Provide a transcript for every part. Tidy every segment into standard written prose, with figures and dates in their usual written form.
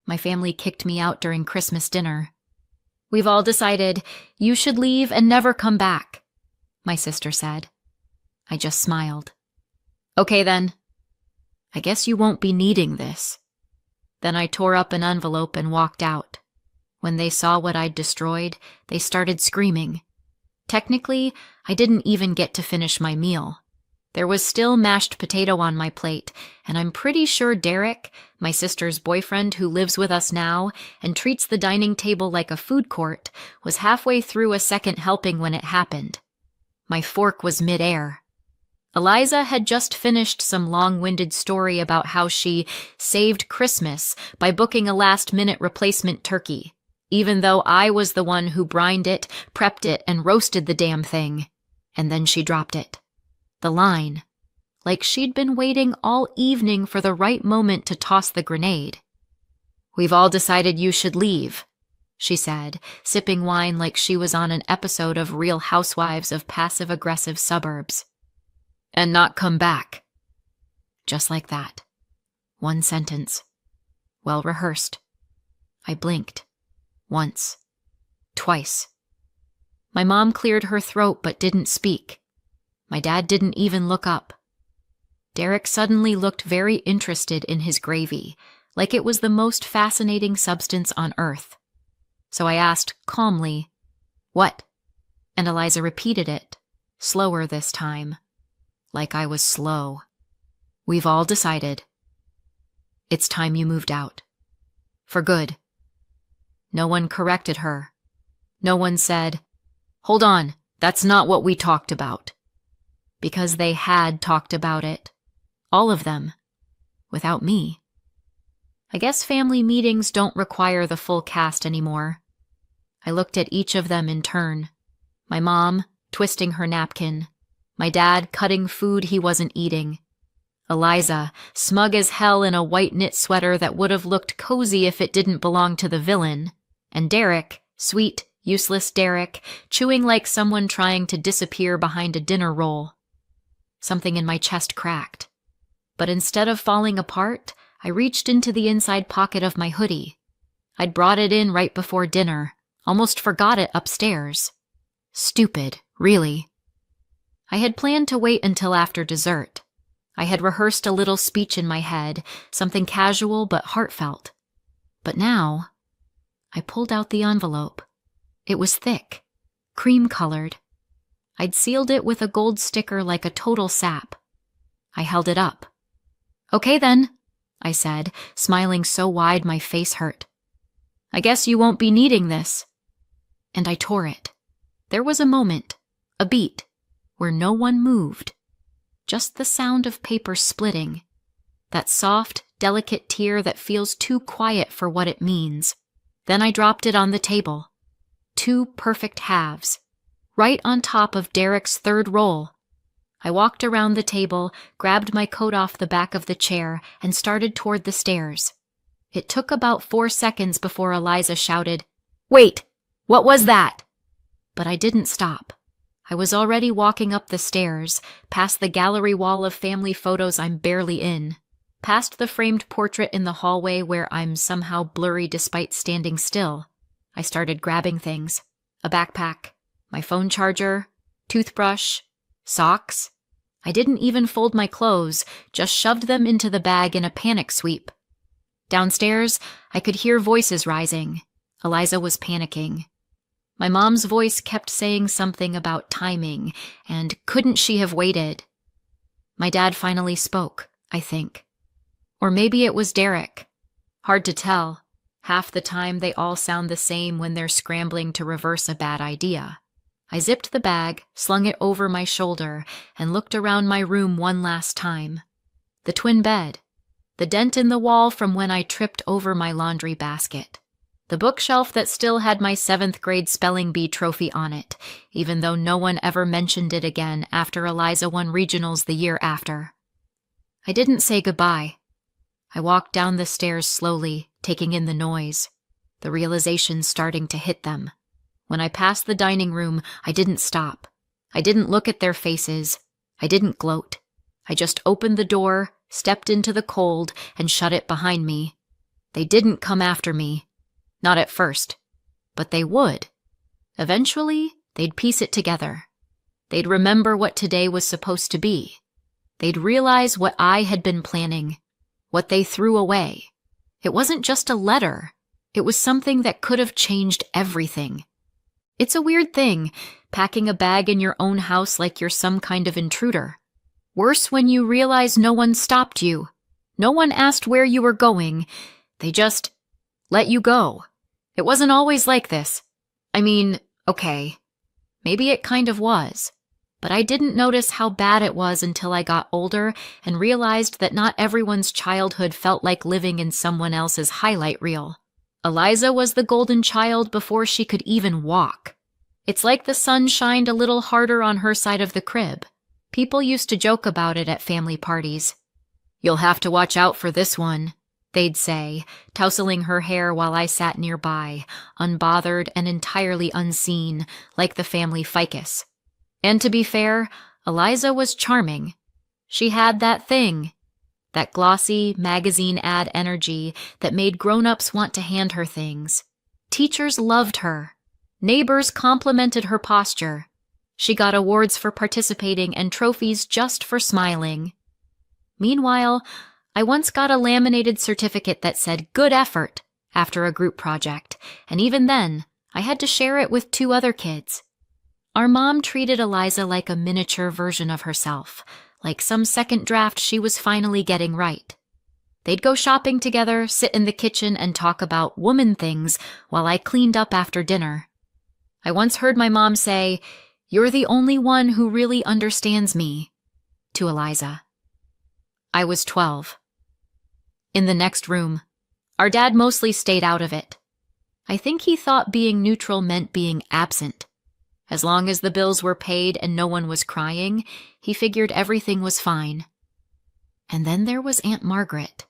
My family kicked me out during Christmas dinner. We've all decided you should leave and never come back, my sister said. I just smiled. Okay then. I guess you won't be needing this. Then I tore up an envelope and walked out. When they saw what I'd destroyed, they started screaming. Technically, I didn't even get to finish my meal. There was still mashed potato on my plate, and I'm pretty sure Derek, my sister's boyfriend who lives with us now and treats the dining table like a food court, was halfway through a second helping when it happened. My fork was midair. Eliza had just finished some long-winded story about how she saved Christmas by booking a last-minute replacement turkey, even though I was the one who brined it, prepped it, and roasted the damn thing. And then she dropped it. The line, like she'd been waiting all evening for the right moment to toss the grenade. We've all decided you should leave, she said, sipping wine like she was on an episode of Real Housewives of Passive-Aggressive Suburbs. And not come back. Just like that. One sentence. Well rehearsed. I blinked. Once. Twice. My mom cleared her throat but didn't speak. My dad didn't even look up. Derek suddenly looked very interested in his gravy, like it was the most fascinating substance on earth. So I asked calmly, "What?" And Eliza repeated it, slower this time, like I was slow. We've all decided. It's time you moved out. For good. No one corrected her. No one said, "Hold on, that's not what we talked about." Because they had talked about it. All of them. Without me. I guess family meetings don't require the full cast anymore. I looked at each of them in turn. My mom, twisting her napkin. My dad, cutting food he wasn't eating. Eliza, smug as hell in a white knit sweater that would have looked cozy if it didn't belong to the villain. And Derek, sweet, useless Derek, chewing like someone trying to disappear behind a dinner roll. Something in my chest cracked. But instead of falling apart, I reached into the inside pocket of my hoodie. I'd brought it in right before dinner, almost forgot it upstairs. Stupid, really. I had planned to wait until after dessert. I had rehearsed a little speech in my head, something casual but heartfelt. But now, I pulled out the envelope. It was thick, cream-colored. I'd sealed it with a gold sticker like a total sap. I held it up. Okay then, I said, smiling so wide my face hurt. I guess you won't be needing this. And I tore it. There was a moment, a beat, where no one moved. Just the sound of paper splitting. That soft, delicate tear that feels too quiet for what it means. Then I dropped it on the table. 2 perfect halves. Right on top of Derek's third roll. I walked around the table, grabbed my coat off the back of the chair, and started toward the stairs. It took about 4 seconds before Eliza shouted, "Wait! What was that?" But I didn't stop. I was already walking up the stairs, past the gallery wall of family photos I'm barely in, past the framed portrait in the hallway where I'm somehow blurry despite standing still. I started grabbing things. A backpack. My phone charger, toothbrush, socks. I didn't even fold my clothes, just shoved them into the bag in a panic sweep. Downstairs, I could hear voices rising. Eliza was panicking. My mom's voice kept saying something about timing, and couldn't she have waited? My dad finally spoke, I think. Or maybe it was Derek. Hard to tell. Half the time they all sound the same when they're scrambling to reverse a bad idea. I zipped the bag, slung it over my shoulder, and looked around my room one last time. The twin bed. The dent in the wall from when I tripped over my laundry basket. The bookshelf that still had my 7th grade spelling bee trophy on it, even though no one ever mentioned it again after Eliza won regionals the year after. I didn't say goodbye. I walked down the stairs slowly, taking in the noise, the realization starting to hit them. When I passed the dining room, I didn't stop. I didn't look at their faces. I didn't gloat. I just opened the door, stepped into the cold, and shut it behind me. They didn't come after me. Not at first. But they would. Eventually, they'd piece it together. They'd remember what today was supposed to be. They'd realize what I had been planning, what they threw away. It wasn't just a letter. It was something that could have changed everything. It's a weird thing, packing a bag in your own house like you're some kind of intruder. Worse when you realize no one stopped you. No one asked where you were going. They just let you go. It wasn't always like this. I mean, okay, maybe it kind of was. But I didn't notice how bad it was until I got older and realized that not everyone's childhood felt like living in someone else's highlight reel. Eliza was the golden child before she could even walk. It's like the sun shined a little harder on her side of the crib. People used to joke about it at family parties. "You'll have to watch out for this one," they'd say, tousling her hair while I sat nearby, unbothered and entirely unseen, like the family ficus. And to be fair, Eliza was charming. She had that thing, that glossy magazine ad energy that made grown-ups want to hand her things. Teachers loved her. Neighbors complimented her posture. She got awards for participating and trophies just for smiling. Meanwhile, I once got a laminated certificate that said "good effort" after a group project, and even then, I had to share it with 2 other kids. Our mom treated Eliza like a miniature version of herself, like some second draft she was finally getting right. They'd go shopping together, sit in the kitchen, and talk about woman things while I cleaned up after dinner. I once heard my mom say, "You're the only one who really understands me," to Eliza. I was 12. In the next room. Our dad mostly stayed out of it. I think he thought being neutral meant being absent. As long as the bills were paid and no one was crying, he figured everything was fine. And then there was Aunt Margaret.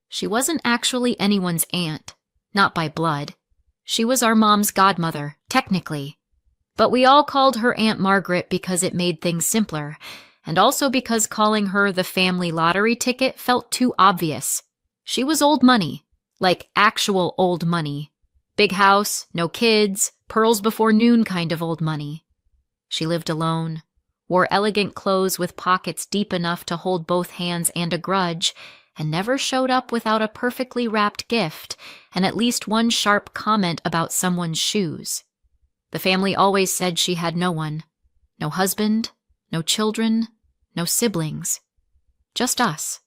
She wasn't actually anyone's aunt, not by blood. She was our mom's godmother, technically. But we all called her Aunt Margaret because it made things simpler, and also because calling her the family lottery ticket felt too obvious. She was old money, like actual old money. Big house, no kids, pearls before noon kind of old money. She lived alone, wore elegant clothes with pockets deep enough to hold both hands and a grudge, and never showed up without a perfectly wrapped gift and at least one sharp comment about someone's shoes. The family always said she had no one. No husband, no children, no siblings. Just us.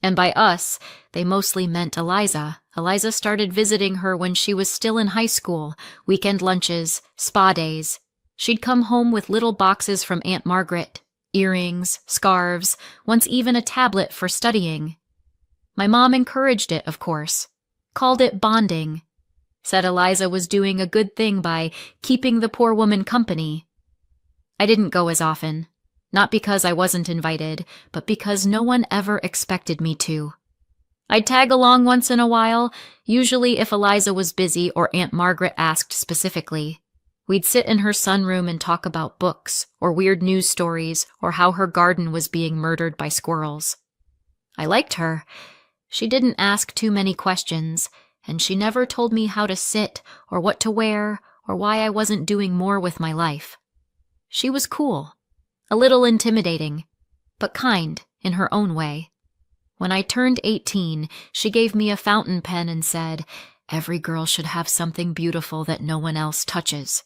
And by us, they mostly meant Eliza. Eliza started visiting her when she was still in high school, weekend lunches, spa days. She'd come home with little boxes from Aunt Margaret, earrings, scarves, once even a tablet for studying. My mom encouraged it, of course, called it bonding, said Eliza was doing a good thing by keeping the poor woman company. I didn't go as often. Not because I wasn't invited, but because no one ever expected me to. I'd tag along once in a while, usually if Eliza was busy or Aunt Margaret asked specifically. We'd sit in her sunroom and talk about books, or weird news stories, or how her garden was being murdered by squirrels. I liked her. She didn't ask too many questions, and she never told me how to sit, or what to wear, or why I wasn't doing more with my life. She was cool. A little intimidating, but kind in her own way. When I turned 18, she gave me a fountain pen and said, "Every girl should have something beautiful that no one else touches."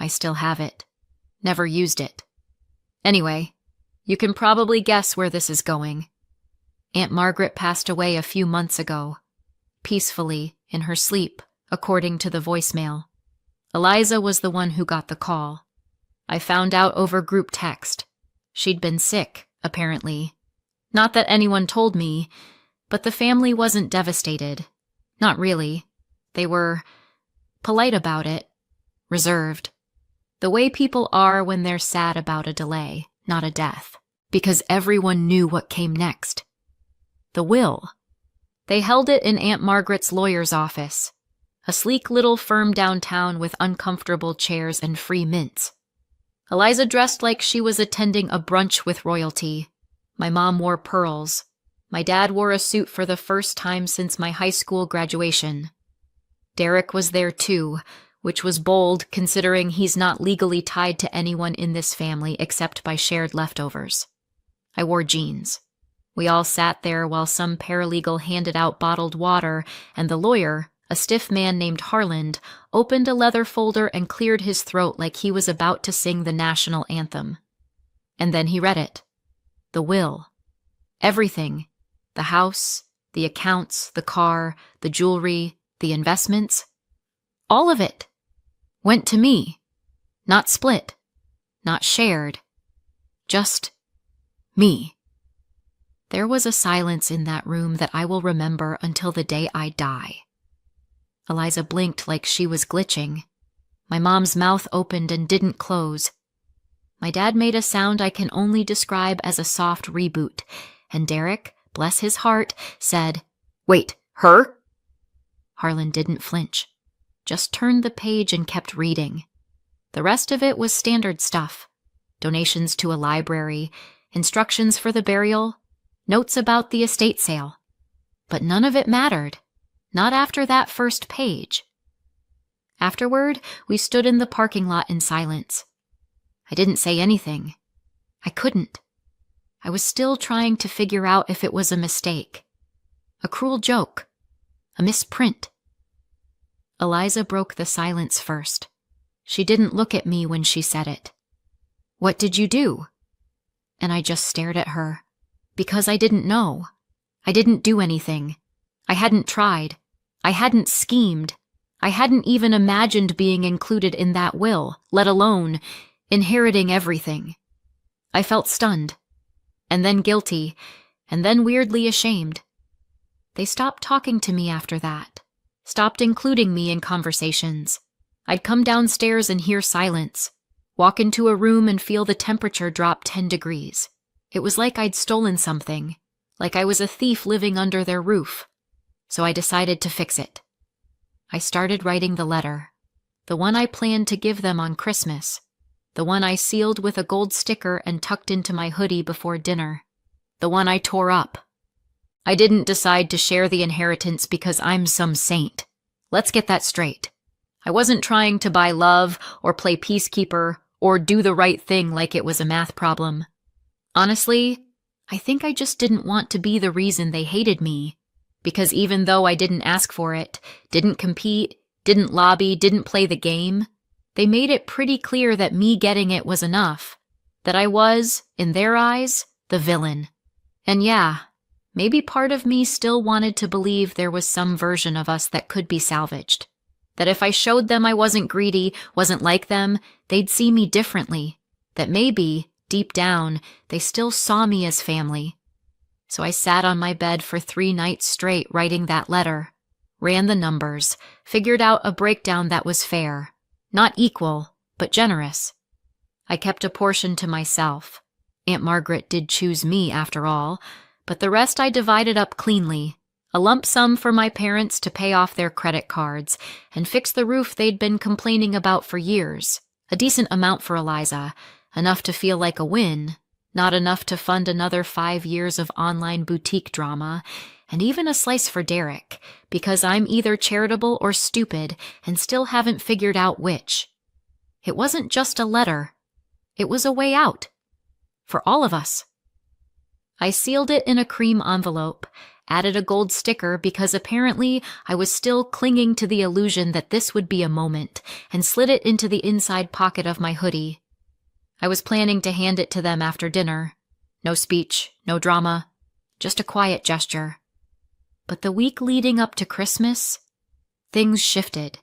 I still have it. Never used it. Anyway, you can probably guess where this is going. Aunt Margaret passed away a few months ago. Peacefully, in her sleep, according to the voicemail. Eliza was the one who got the call. I found out over group text. She'd been sick, apparently. Not that anyone told me, but the family wasn't devastated. Not really. They were polite about it, reserved. The way people are when they're sad about a delay, not a death, because everyone knew what came next. The will. They held it in Aunt Margaret's lawyer's office, a sleek little firm downtown with uncomfortable chairs and free mints. Eliza dressed like she was attending a brunch with royalty. My mom wore pearls. My dad wore a suit for the first time since my high school graduation. Derek was there too, which was bold considering he's not legally tied to anyone in this family except by shared leftovers. I wore jeans. We all sat there while some paralegal handed out bottled water, and the lawyer, a stiff man named Harland, opened a leather folder and cleared his throat like he was about to sing the national anthem. And then he read it. The will. Everything. The house, the accounts, the car, the jewelry, the investments. All of it went to me. Not split. Not shared. Just me. There was a silence in that room that I will remember until the day I die. Eliza blinked like she was glitching. My mom's mouth opened and didn't close. My dad made a sound I can only describe as a soft reboot, and Derek, bless his heart, said, "Wait, her?" Harlan didn't flinch, just turned the page and kept reading. The rest of it was standard stuff. Donations to a library, instructions for the burial, notes about the estate sale. But none of it mattered, not after that first page. Afterward, we stood in the parking lot in silence. I didn't say anything. I couldn't. I was still trying to figure out if it was a mistake, a cruel joke, a misprint. Eliza broke the silence first. She didn't look at me when she said it. "What did you do?" And I just stared at her, because I didn't know. I didn't do anything. I hadn't tried. I hadn't schemed. I hadn't even imagined being included in that will, let alone inheriting everything. I felt stunned, and then guilty, and then weirdly ashamed. They stopped talking to me after that, stopped including me in conversations. I'd come downstairs and hear silence, walk into a room and feel the temperature drop 10 degrees. It was like I'd stolen something, like I was a thief living under their roof. So I decided to fix it. I started writing the letter, the one I planned to give them on Christmas, the one I sealed with a gold sticker and tucked into my hoodie before dinner, the one I tore up. I didn't decide to share the inheritance because I'm some saint. Let's get that straight. I wasn't trying to buy love or play peacekeeper or do the right thing like it was a math problem. Honestly, I think I just didn't want to be the reason they hated me, because even though I didn't ask for it, didn't compete, didn't lobby, didn't play the game, they made it pretty clear that me getting it was enough, that I was, in their eyes, the villain. And yeah, maybe part of me still wanted to believe there was some version of us that could be salvaged, that if I showed them I wasn't greedy, wasn't like them, they'd see me differently, that maybe, deep down, they still saw me as family. So I sat on my bed for 3 nights straight writing that letter, ran the numbers, figured out a breakdown that was fair, not equal, but generous. I kept a portion to myself. Aunt Margaret did choose me after all, but the rest I divided up cleanly, a lump sum for my parents to pay off their credit cards and fix the roof they'd been complaining about for years, a decent amount for Eliza, enough to feel like a win, not enough to fund another 5 years of online boutique drama, and even a slice for Derek, because I'm either charitable or stupid and still haven't figured out which. It wasn't just a letter. It was a way out. For all of us. I sealed it in a cream envelope, added a gold sticker because apparently I was still clinging to the illusion that this would be a moment, and slid it into the inside pocket of my hoodie. I was planning to hand it to them after dinner. No speech, no drama, just a quiet gesture. But the week leading up to Christmas, things shifted.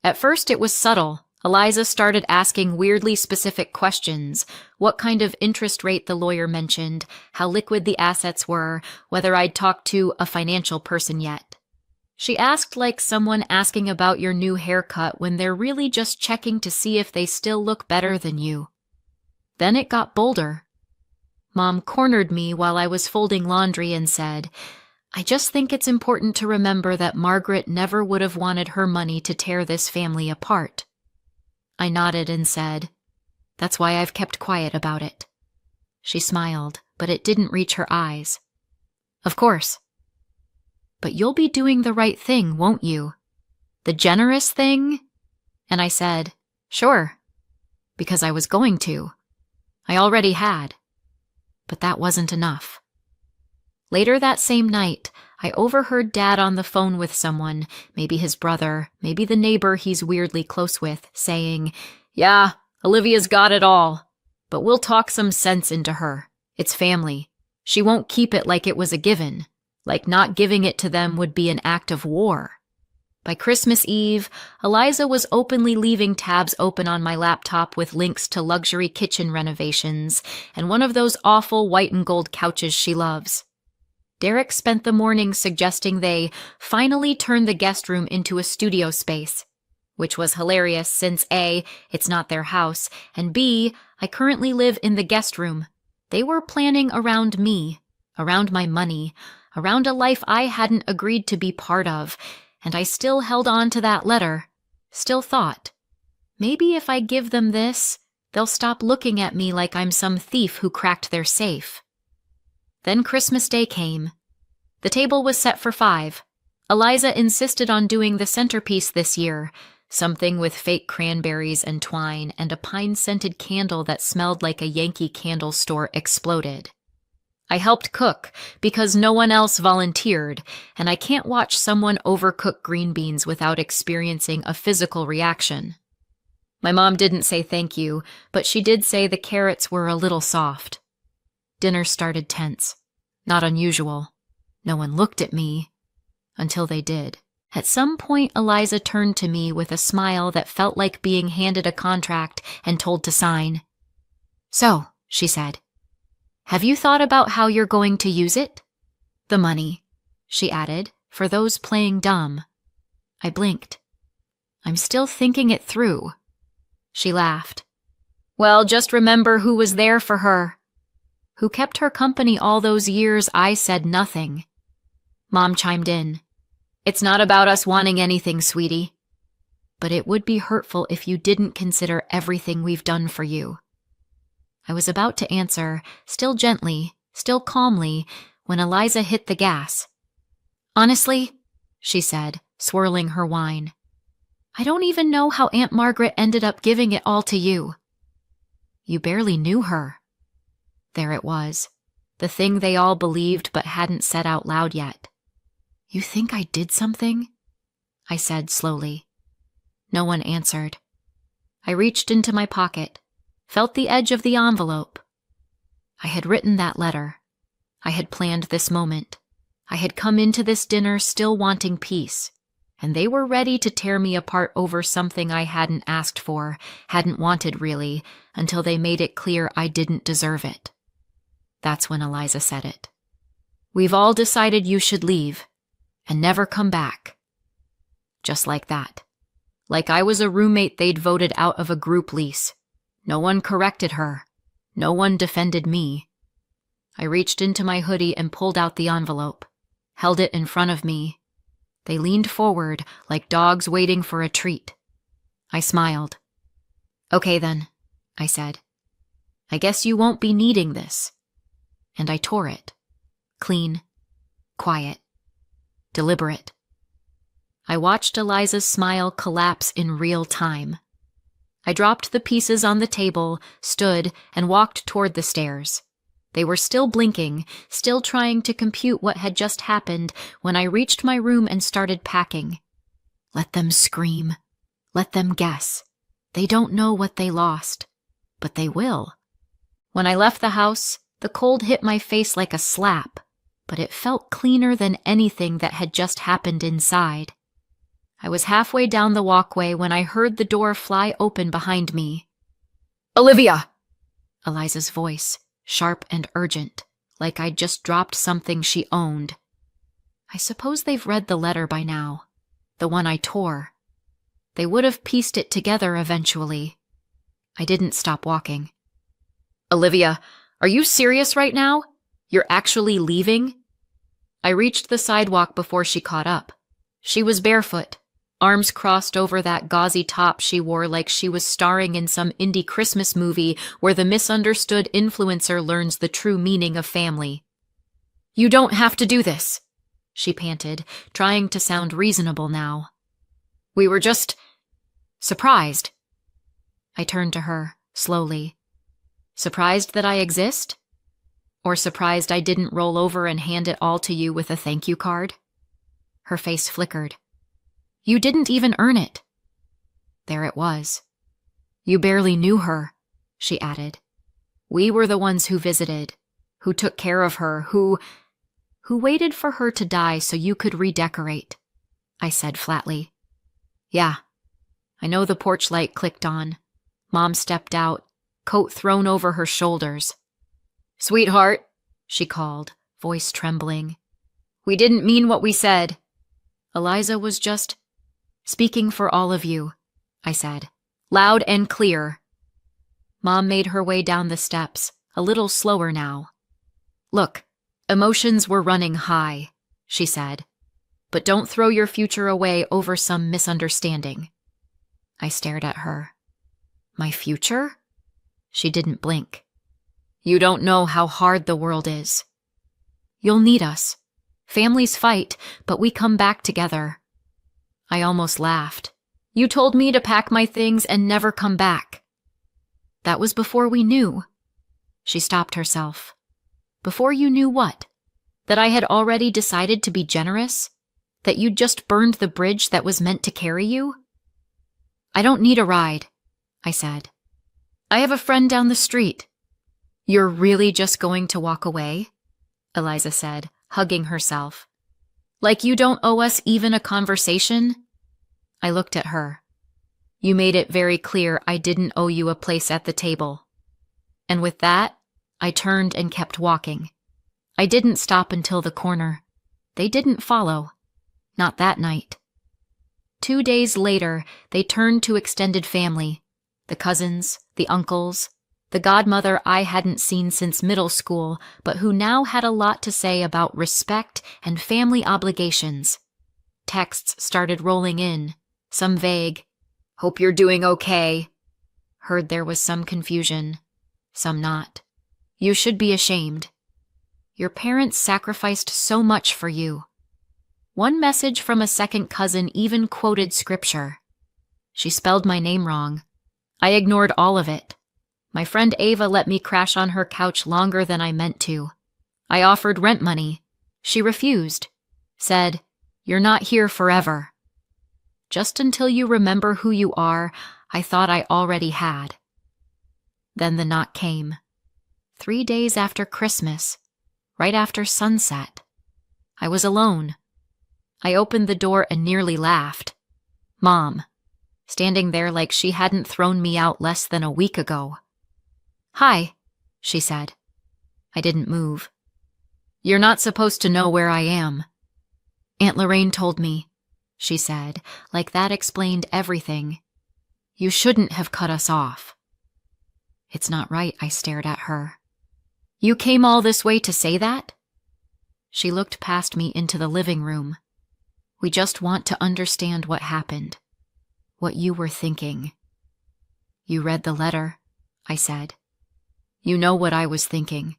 At first it was subtle. Eliza started asking weirdly specific questions, what kind of interest rate the lawyer mentioned, how liquid the assets were, whether I'd talked to a financial person yet. She asked like someone asking about your new haircut when they're really just checking to see if they still look better than you. Then it got bolder. Mom cornered me while I was folding laundry and said, "I just think it's important to remember that Margaret never would have wanted her money to tear this family apart." I nodded and said, "That's why I've kept quiet about it." She smiled, but it didn't reach her eyes. Of course. But you'll be doing the right thing, won't you? The generous thing? And I said, sure, because I was going to. I already had. But that wasn't enough. Later that same night, I overheard Dad on the phone with someone, maybe his brother, maybe the neighbor he's weirdly close with, saying, "Yeah, Olivia's got it all, but we'll talk some sense into her. It's family. She won't keep it like it was a given, like not giving it to them would be an act of war." By Christmas Eve, Eliza was openly leaving tabs open on my laptop with links to luxury kitchen renovations and one of those awful white and gold couches she loves. Derek spent the morning suggesting they finally turn the guest room into a studio space, which was hilarious since A, it's not their house, and B, I currently live in the guest room. They were planning around me, around my money, around a life I hadn't agreed to be part of, and I still held on to that letter, still thought, maybe if I give them this, they'll stop looking at me like I'm some thief who cracked their safe. Then Christmas Day came. The table was set for 5. Eliza insisted on doing the centerpiece this year, something with fake cranberries and twine and a pine-scented candle that smelled like a Yankee Candle store exploded. I helped cook because no one else volunteered, and I can't watch someone overcook green beans without experiencing a physical reaction. My mom didn't say thank you, but she did say the carrots were a little soft. Dinner started tense. Not unusual. No one looked at me until they did. At some point, Eliza turned to me with a smile that felt like being handed a contract and told to sign. "So," she said, "have you thought about how you're going to use it?" "The money," she added, "for those playing dumb." I blinked. "I'm still thinking it through." She laughed. "Well, just remember who was there for her. Who kept her company all those years I said nothing." Mom chimed in. "It's not about us wanting anything, sweetie. But it would be hurtful if you didn't consider everything we've done for you." I was about to answer, still gently, still calmly, when Eliza hit the gas. "Honestly," she said, swirling her wine, "I don't even know how Aunt Margaret ended up giving it all to you." "You barely knew her." There it was, the thing they all believed but hadn't said out loud yet. "You think I did something?" I said slowly. No one answered. I reached into my pocket, felt the edge of the envelope. I had written that letter. I had planned this moment. I had come into this dinner still wanting peace, and they were ready to tear me apart over something I hadn't asked for, hadn't wanted really, until they made it clear I didn't deserve it. That's when Eliza said it. "We've all decided you should leave and never come back." Just like that. Like I was a roommate they'd voted out of a group lease. No one corrected her. No one defended me. I reached into my hoodie and pulled out the envelope, held it in front of me. They leaned forward like dogs waiting for a treat. I smiled. "Okay then," I said. "I guess you won't be needing this." And I tore it. Clean, quiet, deliberate. I watched Eliza's smile collapse in real time. I dropped the pieces on the table, stood, and walked toward the stairs. They were still blinking, still trying to compute what had just happened when I reached my room and started packing. Let them scream. Let them guess. They don't know what they lost, but they will. When I left the house, the cold hit my face like a slap, but it felt cleaner than anything that had just happened inside. I was halfway down the walkway when I heard the door fly open behind me. "Olivia!" Eliza's voice, sharp and urgent, like I'd just dropped something she owned. I suppose they've read the letter by now, the one I tore. They would have pieced it together eventually. I didn't stop walking. "Olivia, are you serious right now? You're actually leaving?" I reached the sidewalk before she caught up. She was barefoot, arms crossed over that gauzy top she wore like she was starring in some indie Christmas movie where the misunderstood influencer learns the true meaning of family. You don't have to do this, she panted, trying to sound reasonable now. We were just surprised. I turned to her, slowly. Surprised that I exist? Or surprised I didn't roll over and hand it all to you with a thank you card? Her face flickered. You didn't even earn it. There it was. You barely knew her, she added. We were the ones who visited, who took care of her, who waited for her to die so you could redecorate, I said flatly. Yeah. I know the porch light clicked on. Mom stepped out, coat thrown over her shoulders. Sweetheart, she called, voice trembling. We didn't mean what we said. Eliza was just speaking for all of you, I said, loud and clear. Mom made her way down the steps, a little slower now. Look, emotions were running high, she said, but don't throw your future away over some misunderstanding. I stared at her. My future? She didn't blink. You don't know how hard the world is. You'll need us. Families fight, but we come back together. I almost laughed. You told me to pack my things and never come back. That was before we knew. She stopped herself. Before you knew what? That I had already decided to be generous? That you'd just burned the bridge that was meant to carry you? I don't need a ride, I said. I have a friend down the street. You're really just going to walk away? Eliza said, hugging herself. Like you don't owe us even a conversation? I looked at her. You made it very clear I didn't owe you a place at the table. And with that, I turned and kept walking. I didn't stop until the corner. They didn't follow. Not that night. 2 days later, they turned to extended family. The cousins, the uncles, the godmother I hadn't seen since middle school, but who now had a lot to say about respect and family obligations. Texts started rolling in, some vague. Hope you're doing okay. Heard there was some confusion, some not. You should be ashamed. Your parents sacrificed so much for you. One message from a second cousin even quoted scripture. She spelled my name wrong. I ignored all of it. My friend Ava let me crash on her couch longer than I meant to. I offered rent money. She refused. Said, "You're not here forever." Just until you remember who you are, I thought I already had. Then the knock came. 3 days after Christmas, right after sunset. I was alone. I opened the door and nearly laughed. Mom, standing there like she hadn't thrown me out less than a week ago. Hi, she said. I didn't move. You're not supposed to know where I am. Aunt Lorraine told me, she said, like that explained everything. You shouldn't have cut us off. It's not right, I stared at her. You came all this way to say that? She looked past me into the living room. We just want to understand what happened, what you were thinking. You read the letter, I said. You know what I was thinking.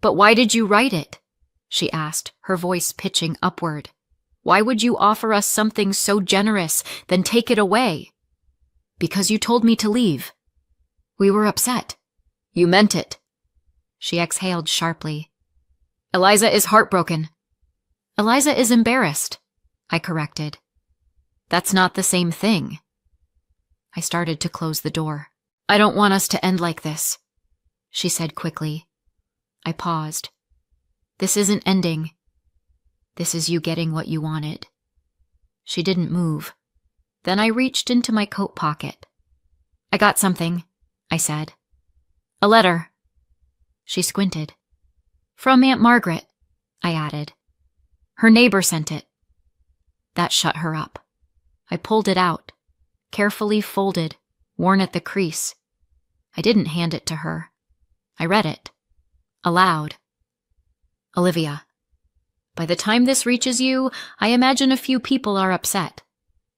But why did you write it? She asked, her voice pitching upward. Why would you offer us something so generous, then take it away? Because you told me to leave. We were upset. You meant it. She exhaled sharply. Eliza is heartbroken. Eliza is embarrassed, I corrected. That's not the same thing. I started to close the door. I don't want us to end like this, she said quickly. I paused. This isn't ending. This is you getting what you wanted. She didn't move. Then I reached into my coat pocket. I got something, I said. A letter. She squinted. From Aunt Margaret, I added. Her neighbor sent it. That shut her up. I pulled it out, carefully folded, worn at the crease. I didn't hand it to her. I read it. Aloud. Olivia, by the time this reaches you, I imagine a few people are upset.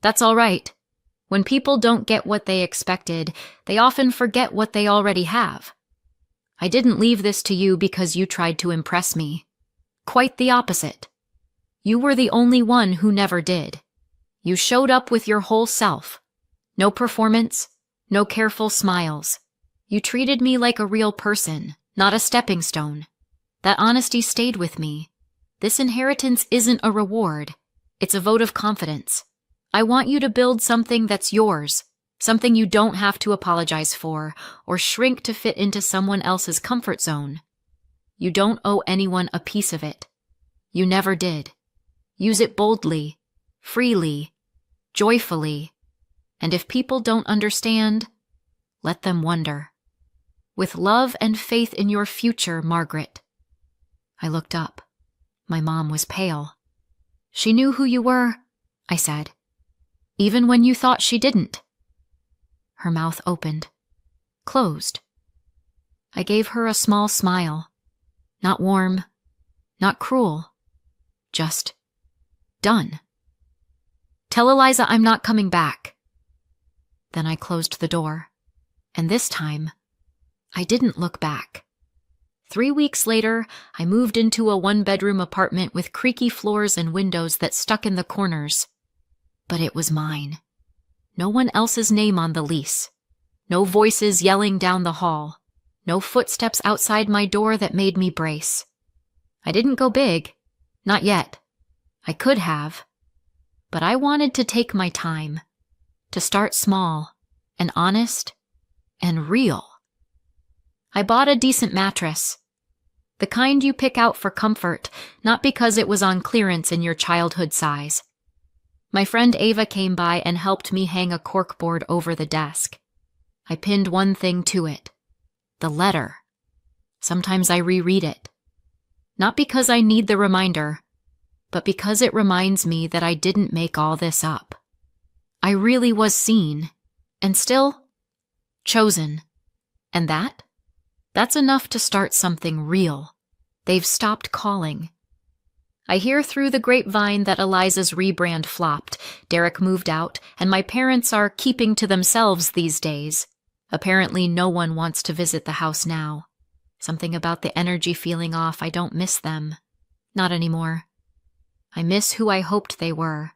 That's all right. When people don't get what they expected, they often forget what they already have. I didn't leave this to you because you tried to impress me. Quite the opposite. You were the only one who never did. You showed up with your whole self. No performance, no careful smiles. You treated me like a real person, not a stepping stone. That honesty stayed with me. This inheritance isn't a reward. It's a vote of confidence. I want you to build something that's yours, something you don't have to apologize for or shrink to fit into someone else's comfort zone. You don't owe anyone a piece of it. You never did. Use it boldly, freely, joyfully, and if people don't understand, let them wonder. With love and faith in your future, Margaret. I looked up. My mom was pale. She knew who you were, I said, even when you thought she didn't. Her mouth opened, closed. I gave her a small smile, not warm, not cruel, just done. Tell Eliza I'm not coming back. Then I closed the door, and this time, I didn't look back. 3 weeks later, I moved into a one-bedroom apartment with creaky floors and windows that stuck in the corners. But it was mine. No one else's name on the lease. No voices yelling down the hall. No footsteps outside my door that made me brace. I didn't go big. Not yet. I could have. But I wanted to take my time. To start small, and honest, and real. I bought a decent mattress. The kind you pick out for comfort, not because it was on clearance in your childhood size. My friend Ava came by and helped me hang a corkboard over the desk. I pinned one thing to it. The letter. Sometimes I reread it. Not because I need the reminder, but because it reminds me that I didn't make all this up. I really was seen, and still chosen. And that's enough to start something real. They've stopped calling. I hear through the grapevine that Eliza's rebrand flopped, Derek moved out, and my parents are keeping to themselves these days. Apparently no one wants to visit the house now. Something about the energy feeling off. I don't miss them. Not anymore. I miss who I hoped they were.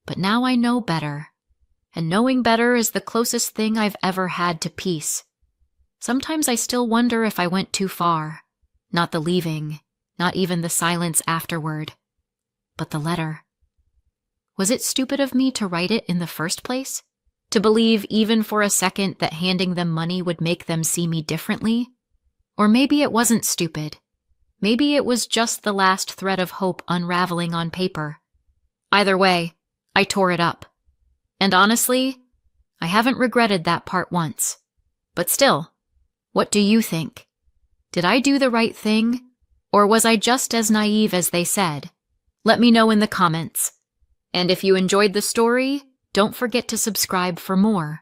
But now I know better. And knowing better is the closest thing I've ever had to peace. Sometimes I still wonder if I went too far. Not the leaving, not even the silence afterward. But the letter. Was it stupid of me to write it in the first place? To believe even for a second that handing them money would make them see me differently? Or maybe it wasn't stupid. Maybe it was just the last thread of hope unraveling on paper. Either way, I tore it up. And honestly, I haven't regretted that part once. But still, what do you think? Did I do the right thing? Or was I just as naive as they said? Let me know in the comments. And if you enjoyed the story, don't forget to subscribe for more.